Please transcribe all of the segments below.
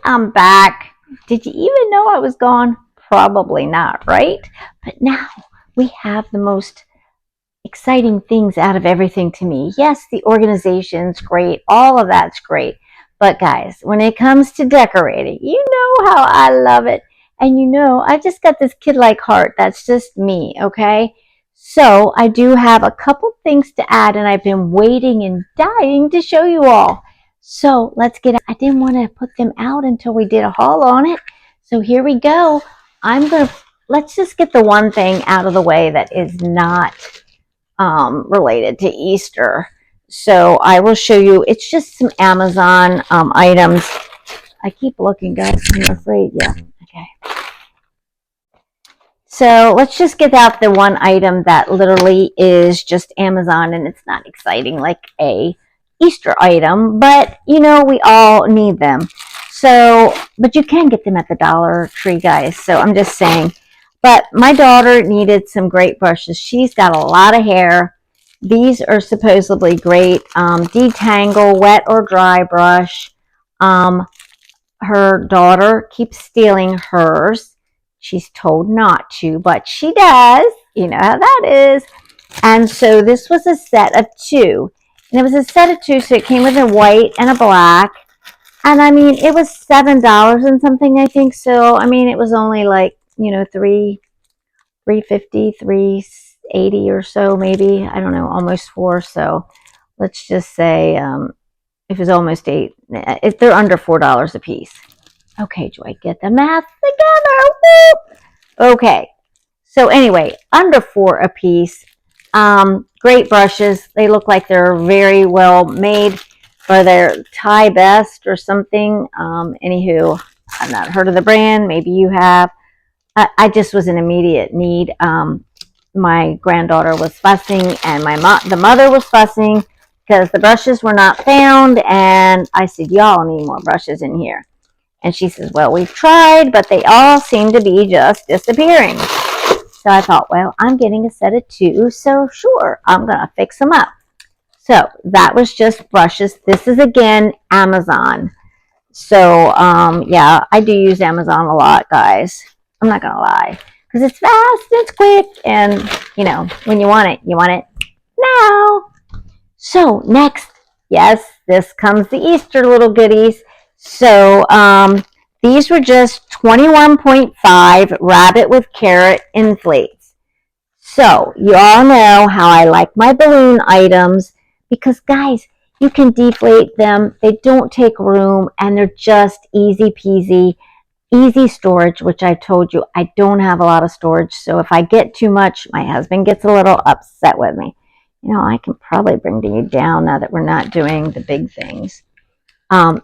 I'm back. Did you even know I was gone? Probably not, right? But now we have the most exciting things out of everything to me. Yes, the organization's great. All of that's great. But guys, when it comes to decorating, you know how I love it. And you know, I just got this kid-like heart. That's just me, okay? So I do have a couple things to add, and I've been waiting and dying to show you all. So let's get, I didn't want to put them out until we did a haul on it. So here we go. Let's just get the one thing out of the way that is not related to Easter. So I will show you, it's just some Amazon items. I keep looking, guys, I'm afraid, yeah, okay. So let's just get out the one item that literally is just Amazon, and it's not exciting like a Easter item, but you know, we all need them. So, but you can get them at the Dollar Tree, guys, so I'm just saying. But my daughter needed some great brushes. She's got a lot of hair. These are supposedly great. Detangle, wet or dry brush. Her daughter keeps stealing hers. She's told not to, but she does. You know how that is. And so this was a set of 2. And it was a set of 2, so it came with a white and a black. And I mean, it was $7 and something, I think. So, I mean, it was only like, you know, $3.50, $3.80 or so, maybe. I don't know, almost $4. So let's just say if it's almost $8, if they're under $4 a piece. Okay, Joy, get the math together. Whoop. Okay, so anyway, under $4 a piece. Great brushes. They look like they're very well made for their Thai Best or something. Anywho, I've not heard of the brand. Maybe you have. I just was in immediate need. My granddaughter was fussing, and the mother was fussing because the brushes were not found. And I said, y'all need more brushes in here. And she says, well, we've tried, but they all seem to be just disappearing. So I thought, well, I'm getting a set of 2, so sure, I'm going to fix them up. So that was just brushes. This is, again, Amazon. So, yeah, I do use Amazon a lot, guys. I'm not going to lie. Because it's fast, it's quick, and, you know, when you want it now. So, next, yes, this comes the Easter little goodies. So, these were just 21.5 rabbit with carrot inflates. So, you all know how I like my balloon items because, guys, you can deflate them. They don't take room, and they're just easy peasy, easy storage, which I told you I don't have a lot of storage. So, if I get too much, my husband gets a little upset with me. You know, I can probably bring you down now that we're not doing the big things.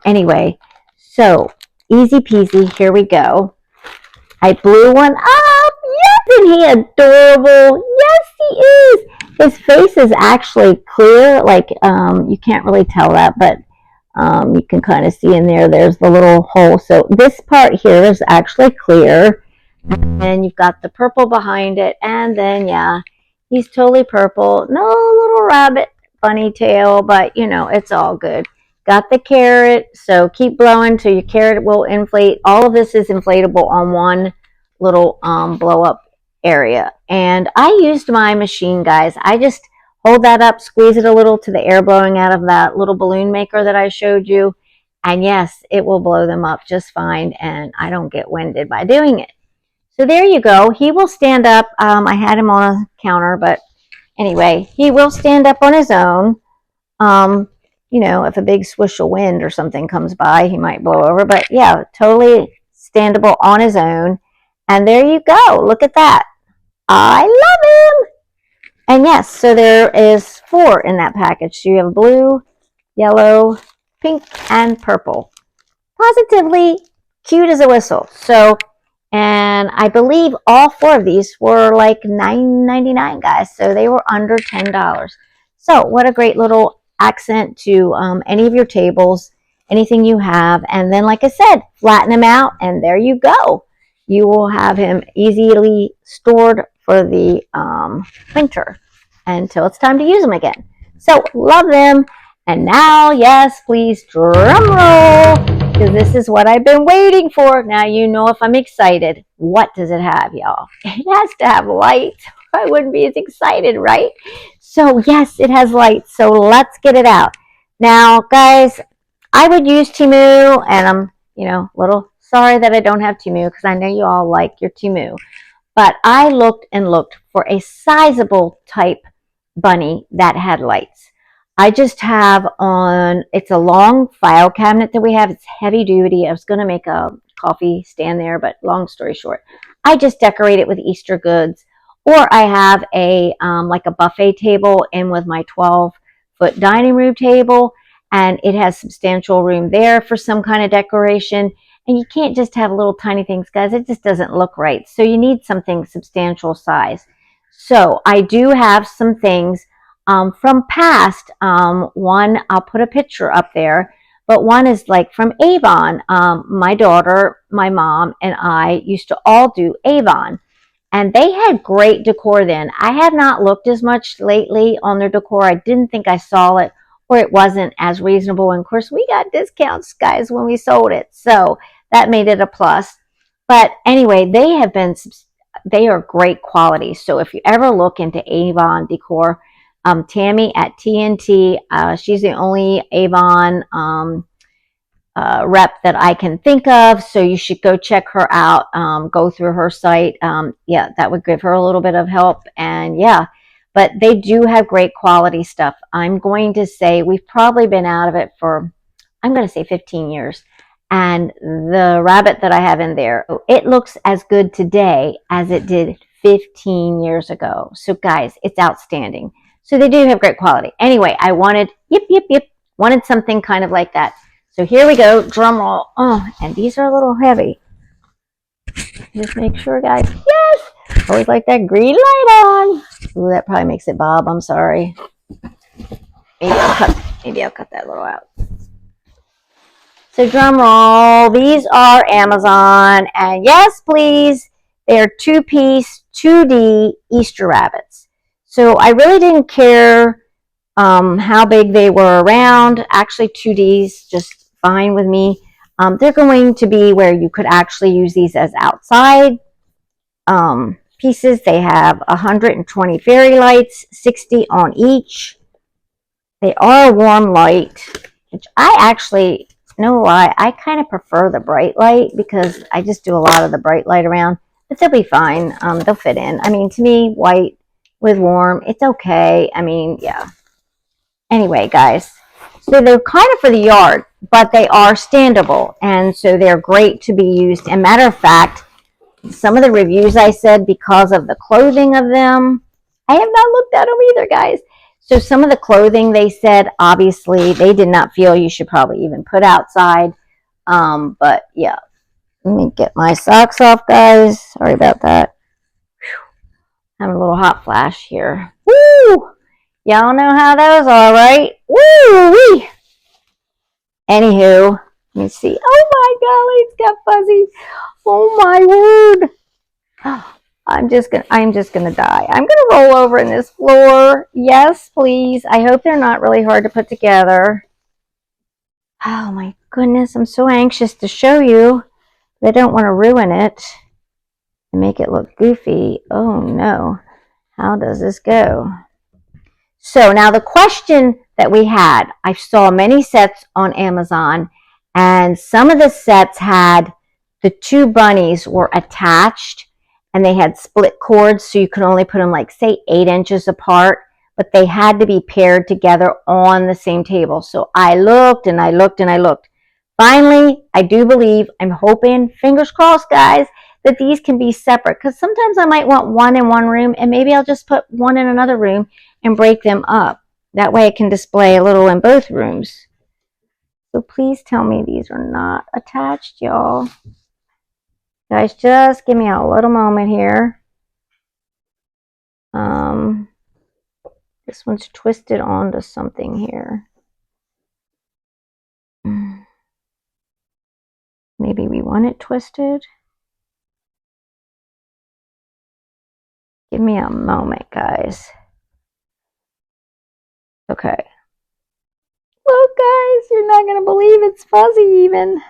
Anyway, so easy peasy, here we go. I blew one up. Yes, and he adorable. Yes, he is. His face is actually clear. Like, you can't really tell that, but you can kind of see in there, there's the little hole. So this part here is actually clear. And you've got the purple behind it. And then, yeah, he's totally purple. No little rabbit bunny tail, but, you know, it's all good. Got the carrot, so keep blowing till your carrot will inflate. All of this is inflatable on one little blow up area. And I used my machine, guys. I just hold that up, squeeze it a little to the air blowing out of that little balloon maker that I showed you. And yes, it will blow them up just fine, and I don't get winded by doing it. So there you go. He will stand up. I had him on a counter, but anyway, he will stand up on his own. You know, if a big swish of wind or something comes by, he might blow over. But yeah, totally standable on his own. And there you go. Look at that. I love him. And yes, so there is 4 in that package. So you have blue, yellow, pink, and purple. Positively cute as a whistle. So, and I believe all 4 of these were like $9.99, guys. So they were under $10. So what a great little accent to any of your tables, anything you have. And then, like I said, flatten them out, and there you go. You will have him easily stored for the winter until it's time to use them again. So, love them. And now, yes, please, drum roll. because this is what I've been waiting for. Now you know if I'm excited. What does it have, y'all? It has to have lights. I wouldn't be as excited, right? So yes, it has lights. So let's get it out. Now, guys, I would use Temu, and I'm, a little sorry that I don't have Temu because I know you all like your Temu. But I looked and looked for a sizable type bunny that had lights. I just have it's a long file cabinet that we have. It's heavy duty. I was going to make a coffee stand there, but long story short, I just decorate it with Easter goods. Or I have like a buffet table in with my 12-foot dining room table, and it has substantial room there for some kind of decoration. And you can't just have little tiny things, guys. It just doesn't look right. So you need something substantial size. So I do have some things from past. One, I'll put a picture up there, but one is like from Avon. My daughter, my mom, and I used to all do Avon. And they had great decor then. I have not looked as much lately on their decor. I didn't think I saw it, or it wasn't as reasonable. And of course, we got discounts, guys, when we sold it. So that made it a plus. But anyway, they are great quality. So if you ever look into Avon decor, Tammy at TNT, she's the only Avon rep that I can think of. So you should go check her out, go through her site. Yeah, that would give her a little bit of help. And yeah, but they do have great quality stuff. I'm going to say we've probably been out of it for, I'm going to say 15 years. And the rabbit that I have in there, it looks as good today as it did 15 years ago. So guys, it's outstanding. So they do have great quality. Anyway, I wanted, wanted something kind of like that. So here we go, drum roll. Oh, and these are a little heavy. Just make sure, guys. Yes! Always like that green light on. Ooh, that probably makes it bob. I'm sorry. Maybe I'll cut that little out. So drum roll. These are Amazon. And yes, please, they're 2-piece, 2D Easter rabbits. So I really didn't care how big they were around. Actually, 2Ds, just fine with me. They're going to be where you could actually use these as outside pieces. They have 120 fairy lights, 60 on each. They are a warm light, which I actually, no lie, I kind of prefer the bright light because I just do a lot of the bright light around. But they'll be fine. They'll fit in. I mean, to me, white with warm, it's okay. I mean, yeah. Anyway, guys, so they're kind of for the yard, but they are standable, and so they're great to be used. And matter of fact, some of the reviews I said, because of the clothing of them, I have not looked at them either, guys. So some of the clothing they said, obviously, they did not feel you should probably even put outside. But yeah, let me get my socks off, guys. Sorry about that. Whew. Having a little hot flash here. Woo! Y'all know how those are, right? Woo-wee! Anywho, let me see. Oh my golly, it's got fuzzy. Oh my word. I'm just gonna die. I'm gonna roll over in this floor. Yes, please. I hope they're not really hard to put together. Oh my goodness, I'm so anxious to show you. I don't want to ruin it and make it look goofy. Oh no. How does this go? So now the question that we had, I saw many sets on Amazon, and some of the sets had the two bunnies were attached and they had split cords, so you could only put them like say 8 inches apart, but they had to be paired together on the same table. So I looked and I looked and I looked. Finally, I do believe, I'm hoping, fingers crossed, guys, that these can be separate, because sometimes I might want one in one room and maybe I'll just put one in another room and break them up. That way it can display a little in both rooms. So please tell me these are not attached, y'all. Guys, just give me a little moment here. This one's twisted onto something here. Maybe we want it twisted. Give me a moment, guys. Okay. Look, guys, you're not going to believe it's fuzzy even.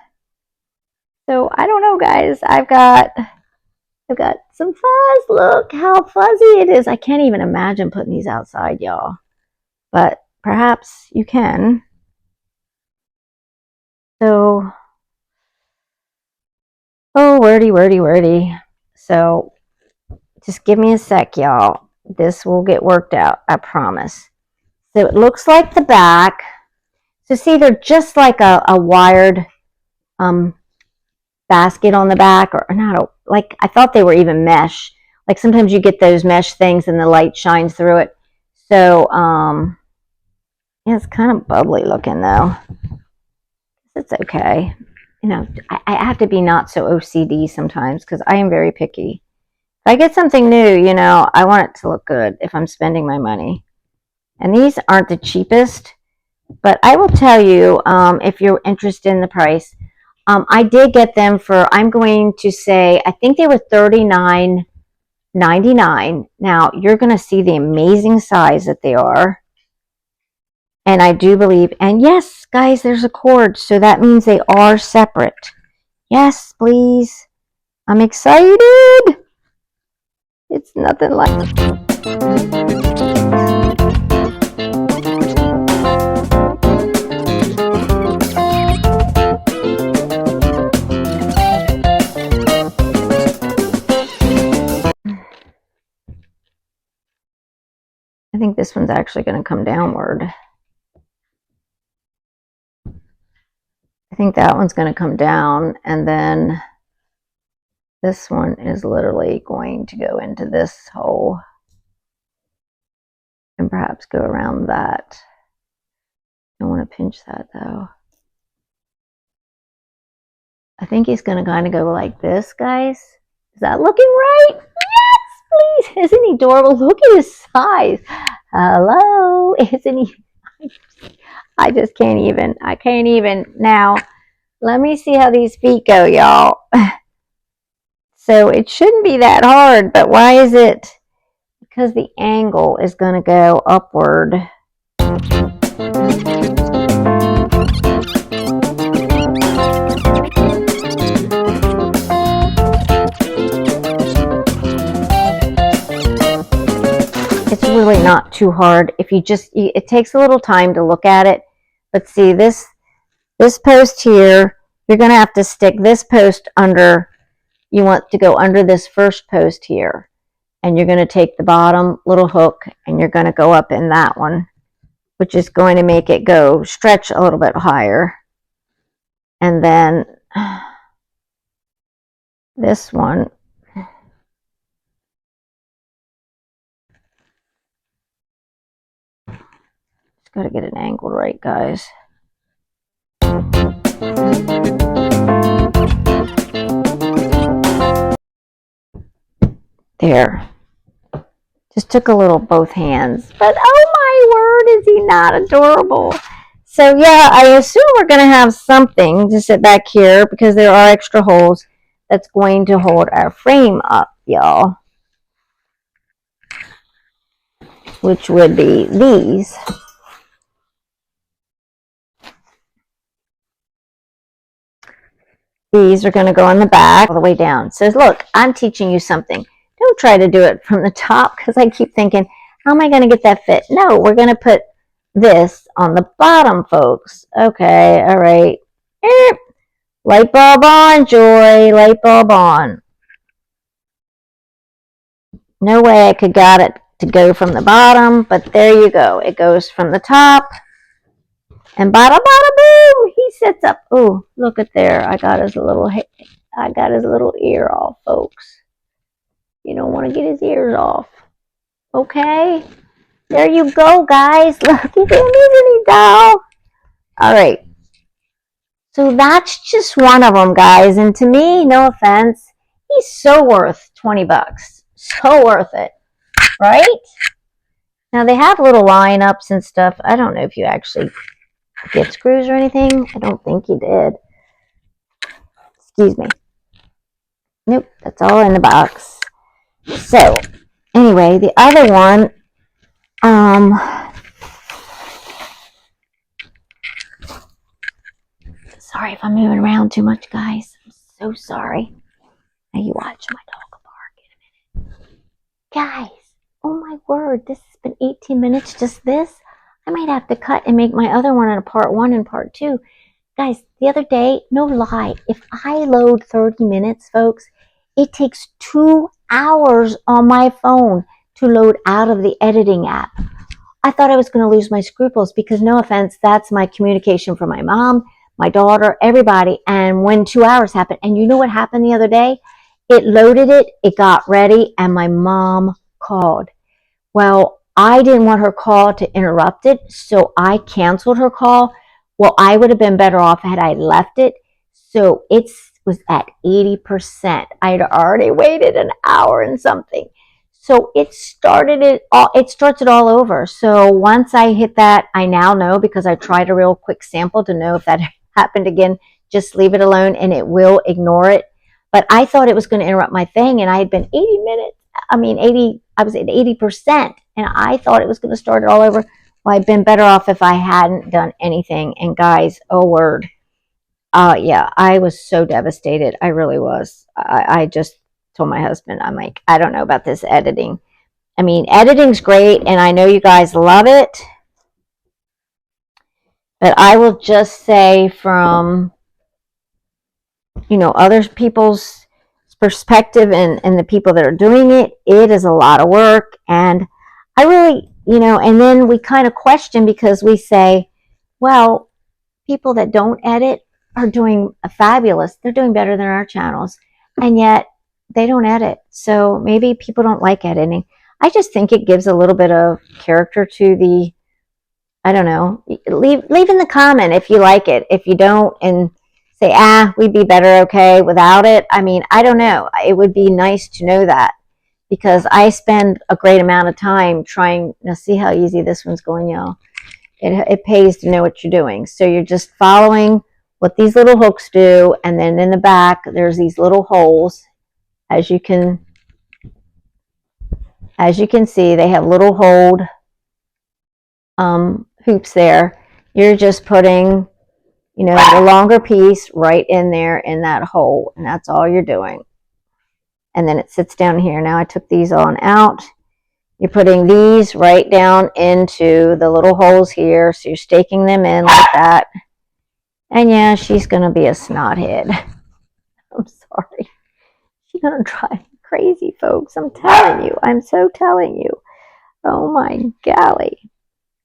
So I don't know, guys. I've got some fuzz. Look how fuzzy it is. I can't even imagine putting these outside, y'all. But perhaps you can. So, oh, wordy. So just give me a sec, y'all. This will get worked out, I promise. So it looks like the back. So see, they're just like a wired basket on the back, or not, like I thought they were even mesh. Like sometimes you get those mesh things and the light shines through it. So, yeah, it's kind of bubbly looking though. It's okay. You know, I have to be not so OCD sometimes because I am very picky. If I get something new, you know, I want it to look good if I'm spending my money. And these aren't the cheapest, but I will tell you, if you're interested in the price, I did get them for, I'm going to say, I think they were $39.99. Now, you're going to see the amazing size that they are. And I do believe, and yes, guys, there's a cord, so that means they are separate. Yes, please. I'm excited. It's nothing like... I think this one's actually going to come downward. I think that one's going to come down, and then this one is literally going to go into this hole and perhaps go around that. Don't want to pinch that though. I think he's going to kind of go like this, guys. Is that looking right? Yes, please. Isn't he adorable? Look at his size. Hello. Isn't he? I just can't even. I can't even. Now, let me see how these feet go, y'all. So it shouldn't be that hard, but why is it? Because the angle is going to go upward. It's really not too hard. If you just, it takes a little time to look at it. But see, this post here, you're going to have to stick this post under. You want to go under this first post here. And you're going to take the bottom little hook and you're going to go up in that one, which is going to make it go stretch a little bit higher. And then this one, just got to get it angled right, guys. There. Just took a little both hands. But oh my word, is he not adorable? So yeah, I assume we're going to have something to sit back here because there are extra holes that's going to hold our frame up, y'all. Which would be these. These are going to go on the back all the way down. It says, look, I'm teaching you something. Don't try to do it from the top because I keep thinking, how am I going to get that fit? No, we're going to put this on the bottom, folks. Okay, all right. Light bulb on, Joy. Light bulb on. No way I could got it to go from the bottom, but there you go. It goes from the top. And bada bada boom, he sits up. Oh, look at there. I got his little ear off, folks. You don't want to get his ears off. Okay? There you go, guys. Look at him, isn't he, doll? All right. So that's just one of them, guys. And to me, no offense, he's so worth 20 bucks. So worth it. Right? Now, they have little lineups and stuff. I don't know if you actually get screws or anything. I don't think you did. Excuse me. Nope, that's all in the box. So, anyway, the other one, sorry if I'm moving around too much, guys. I'm so sorry. Now you watch my dog bark in a minute. Guys, oh my word, this has been 18 minutes, just this. I might have to cut and make my other one in a part 1 and part 2. Guys, the other day, no lie, if I load 30 minutes, folks, it takes 2 hours on my phone to load out of the editing app. I thought I was going to lose my scruples because, no offense, that's my communication for my mom, my daughter, everybody. And when 2 hours happened, and you know what happened the other day? It loaded it, it got ready, and my mom called. Well, I didn't want her call to interrupt it, so I canceled her call. Well, I would have been better off had I left it. So it was at 80%. I had already waited an hour and something. So it starts it all over. So once I hit that, I now know, because I tried a real quick sample to know if that happened again, just leave it alone and it will ignore it. But I thought it was going to interrupt my thing, and I had been 80, I was at 80%, and I thought it was going to start it all over. Well, I'd been better off if I hadn't done anything. And guys, oh word, yeah, I was so devastated. I really was. I just told my husband, I'm like, I don't know about this editing. I mean, editing's great, and I know you guys love it, but I will just say from, other people's perspective and the people that are doing it, it is a lot of work. And I really, and then we kind of question, because we say, well, people that don't edit are doing fabulous. They're doing better than our channels. And yet they don't edit. So maybe people don't like editing. I just think it gives a little bit of character to the, I don't know, leave in the comment if you like it. If you don't, and say, we'd be better okay without it. I mean, I don't know. It would be nice to know that, because I spend a great amount of time trying. Now, see how easy this one's going, y'all. It pays to know what you're doing. So you're just following what these little hooks do, and then in the back, there's these little holes. As you can see, they have little hold hoops there. You're just putting, the longer piece right in there in that hole, and that's all you're doing. And then it sits down here. Now I took these on out. You're putting these right down into the little holes here, so you're staking them in like that. And yeah, she's going to be a snothead. I'm sorry. She's going to drive me crazy, folks. I'm telling you. I'm so telling you. Oh my golly.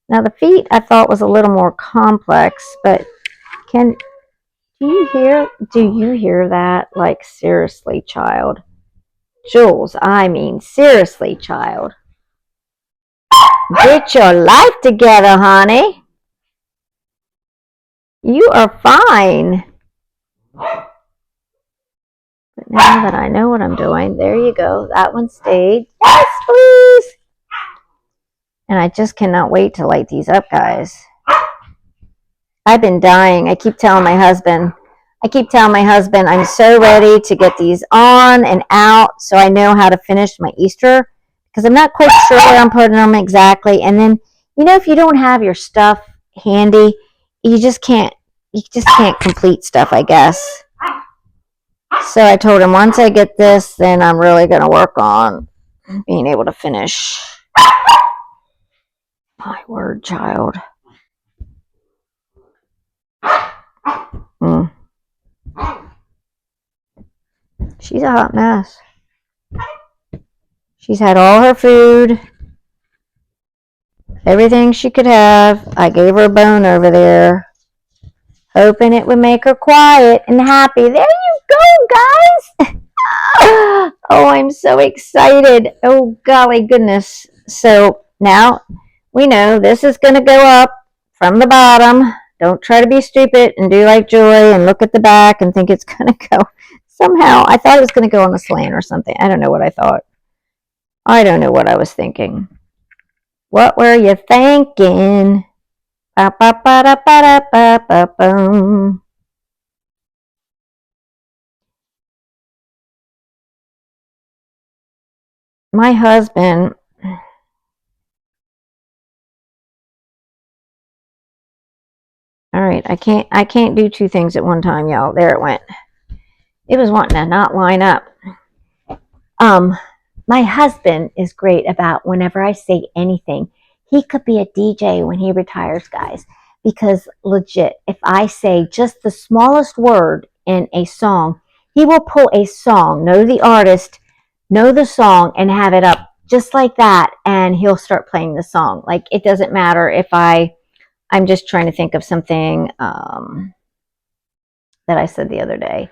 Now the feet I thought was a little more complex, but do you hear that? Like, seriously, child. Jules, I mean, seriously, child. Get your life together, honey. You are fine. But now that I know what I'm doing, there you go. That one stayed. Yes, please. And I just cannot wait to light these up, guys. I've been dying. I keep telling my husband, I'm so ready to get these on and out so I know how to finish my Easter, because I'm not quite sure where I'm putting them exactly. And then, if you don't have your stuff handy, you just can't complete stuff, I guess. So I told him, once I get this, then I'm really going to work on being able to finish. My word, child. She's a hot mess. She's had all her food, everything she could have. I gave her a bone over there, hoping it would make her quiet and happy. There you go, guys. Oh, I'm so excited. Oh, golly goodness. So now we know this is going to go up from the bottom. Don't try to be stupid and do like Joy and look at the back and think it's going to go. Somehow, I thought it was going to go on a slant or something. I don't know what I thought. I don't know what I was thinking. What were you thinking? Ba-ba-ba-da-ba-da-ba-ba-boom. My husband... All right, I can't do two things at one time, y'all. There it went. It was wanting to not line up. My husband is great about whenever I say anything. He could be a DJ when he retires, guys, because legit, if I say just the smallest word in a song, he will pull a song, know the artist, know the song, and have it up just like that, and he'll start playing the song. Like, it doesn't matter if I'm just trying to think of something that I said the other day.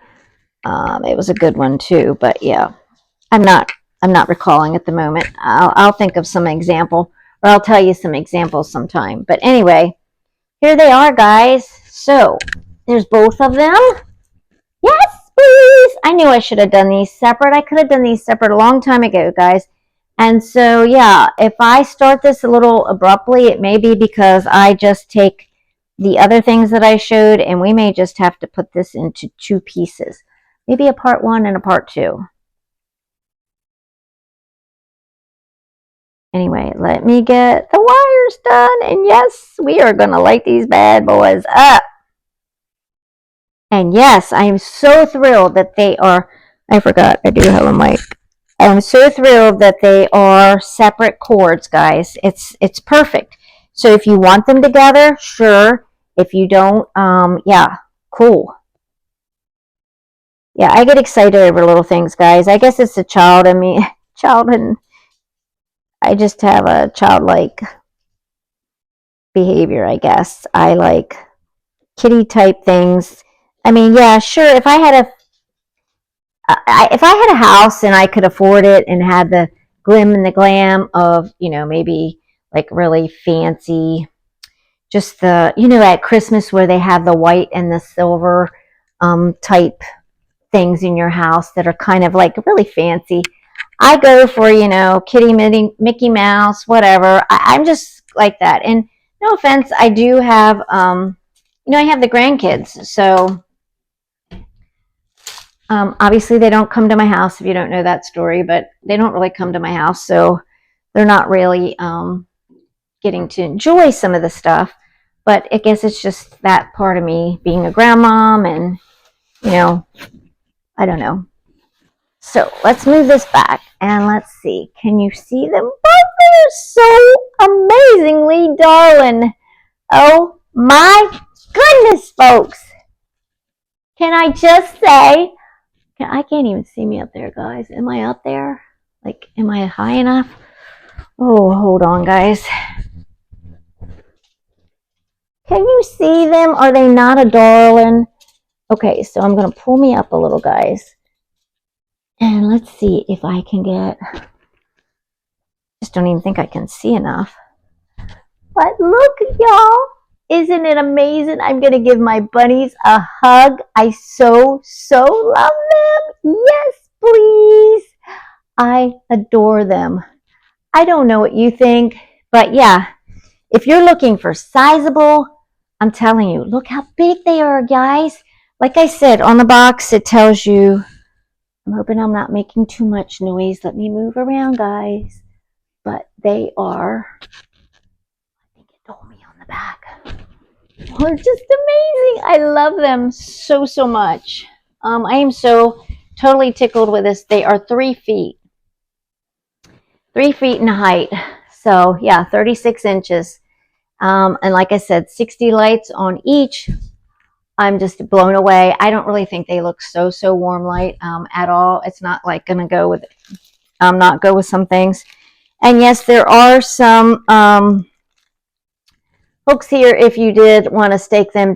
It was a good one too, but yeah, I'm not recalling at the moment. I'll think of some example, or I'll tell you some examples sometime. But anyway, here they are, guys. So there's both of them. Yes, please. I knew I should have done these separate. I could have done these separate a long time ago, guys. And so, yeah, if I start this a little abruptly, it may be because I just take the other things that I showed, and we may just have to put this into two pieces. Maybe a part 1 and a part 2. Anyway, let me get the wires done. And yes, we are going to light these bad boys up. And yes, I am so thrilled that they are, I forgot, I do have a mic. I'm so thrilled that they are separate cords, guys. It's perfect. So if you want them together, sure. If you don't, yeah, cool. Yeah, I get excited over little things, guys. I guess it's a child in me. And I just have a childlike behavior, I guess. I like kitty type things. I mean, yeah, sure. If I had a house and I could afford it and had the glim and the glam of, maybe like really fancy, just the, at Christmas where they have the white and the silver type things in your house that are kind of like really fancy. I go for, Kitty, Mickey Mouse, whatever. I'm just like that. And no offense, I do have, I have the grandkids. So obviously they don't come to my house if you don't know that story, but they don't really come to my house. So they're not really getting to enjoy some of the stuff. But I guess it's just that part of me being a grandmom and, I don't know. So let's move this back and let's see. Can you see them? Oh, they're so amazingly darling. Oh my goodness, folks. Can I just say, I can't even see me up there, guys. Am I up there? Like, am I high enough? Oh, hold on, guys. Can you see them? Are they not a darling? Okay, so I'm going to pull me up a little, guys. And let's see if I can get, just don't even think I can see enough. But look, y'all, isn't it amazing? I'm going to give my bunnies a hug. I so love them. Yes, please. I adore them. I don't know what you think, but yeah, if you're looking for sizable, I'm telling you, look how big they are, guys. Like I said, on the box, it tells you, I'm hoping I'm not making too much noise. Let me move around, guys. But they are, I think it told me on the back. They're just amazing. I love them so much. I am so totally tickled with this. They are 3 feet. 3 feet in height. So yeah, 36 inches. And like I said, 60 lights on each. I'm just blown away. I don't really think they look so warm light at all. It's not like gonna go with not go with some things. And yes, there are some hooks here if you did want to stake them